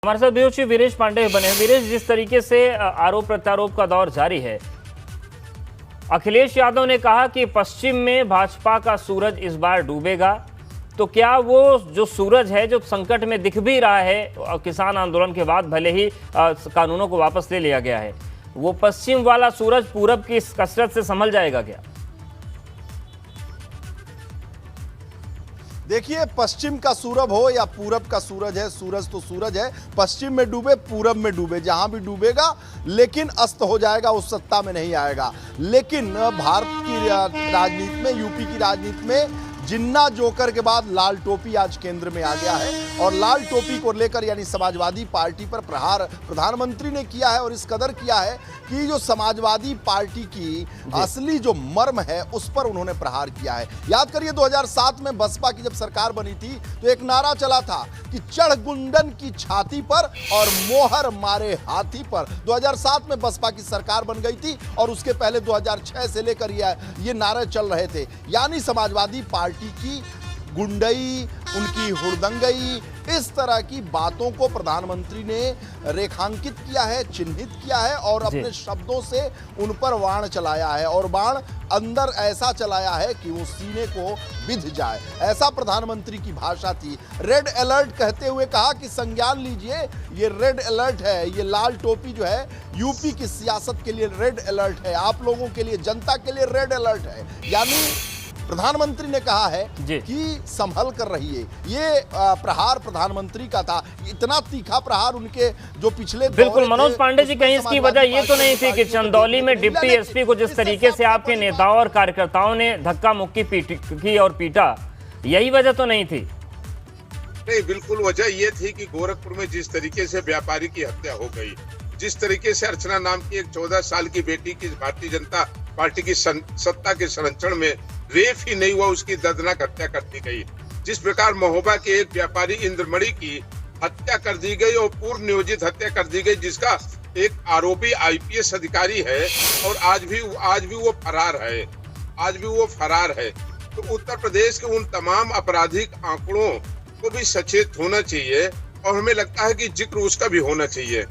हमारे साथ bureau chief Viresh Pandey बने हैं। वीरेश, जिस तरीके से आरोप प्रत्यारोप का दौर जारी है, अखिलेश यादव ने कहा कि पश्चिम में भाजपा का सूरज इस बार डूबेगा, तो क्या वो जो सूरज है जो संकट में दिख भी रहा है किसान आंदोलन के बाद, भले ही कानूनों को वापस ले लिया गया है, वो पश्चिम वाला सूरज पूरब की इस कसरत से संभल जाएगा क्या? देखिए, पश्चिम का सूरज हो या पूरब का सूरज है, सूरज तो सूरज है। पश्चिम में डूबे, पूरब में डूबे, जहां भी डूबेगा लेकिन अस्त हो जाएगा, उस सत्ता में नहीं आएगा। लेकिन भारत की राजनीति में, यूपी की राजनीति में जिन्ना जोकर के बाद लाल टोपी आज केंद्र में आ गया है। और लाल टोपी को लेकर यानी समाजवादी पार्टी पर प्रहार प्रधानमंत्री ने किया है, और इस कदर किया है कि जो समाजवादी पार्टी की असली जो मर्म है उस पर उन्होंने प्रहार किया है। याद करिए 2007 में बसपा की जब सरकार बनी थी तो एक नारा चला था कि चढ़ गुंडन की छाती पर और मोहर मारे हाथी पर। 2007 में बसपा की सरकार बन गई थी और उसके पहले 2006 से लेकर ये नारे चल रहे थे। यानी समाजवादी पार्टी की गुंडई, उनकी हुड़दंगई, इस तरह की बातों को प्रधानमंत्री ने रेखांकित किया है, चिन्हित किया है और अपने शब्दों से उन पर बाण चलाया है। और बाण अंदर ऐसा चलाया है कि वो सीने को बिध जाए, ऐसा प्रधानमंत्री की भाषा थी। रेड अलर्ट कहते हुए कहा कि संज्ञान लीजिए, ये रेड अलर्ट है, ये लाल टोपी जो है यूपी की सियासत के लिए रेड अलर्ट है, आप लोगों के लिए, जनता के लिए रेड अलर्ट है। यानी प्रधानमंत्री ने कहा है कि संभल कर रहिए। ये प्रहार प्रधानमंत्री का था, इतना तीखा प्रहार उनके जो पिछले बिल्कुल मनोज पांडे जी, कहीं इसकी वजह ये तो नहीं थी कि चंदौली में डिप्टी एसपी को जिस तरीके से आपके नेताओं और कार्यकर्ताओं ने धक्का मुक्की की और पीटा, यही वजह तो नहीं थी? नहीं, बिल्कुल वजह ये थी कि गोरखपुर में जिस तरीके से व्यापारी की हत्या हो गई, जिस तरीके से अर्चना नाम की एक 14 साल की बेटी की भारतीय जनता पार्टी की सत्ता के संरक्षण में रेप ही नहीं हुआ, उसकी दर्दनाक हत्या कर दी गई, जिस प्रकार महोबा के एक व्यापारी इंद्रमणि की हत्या कर दी गई और पूर्व नियोजित हत्या कर दी गई, जिसका एक आरोपी आईपीएस अधिकारी है और आज भी वो फरार है। तो उत्तर प्रदेश के उन तमाम आपराधिक आंकड़ों को भी सचेत होना चाहिए और हमें लगता है कि जिक्र उसका भी होना चाहिए।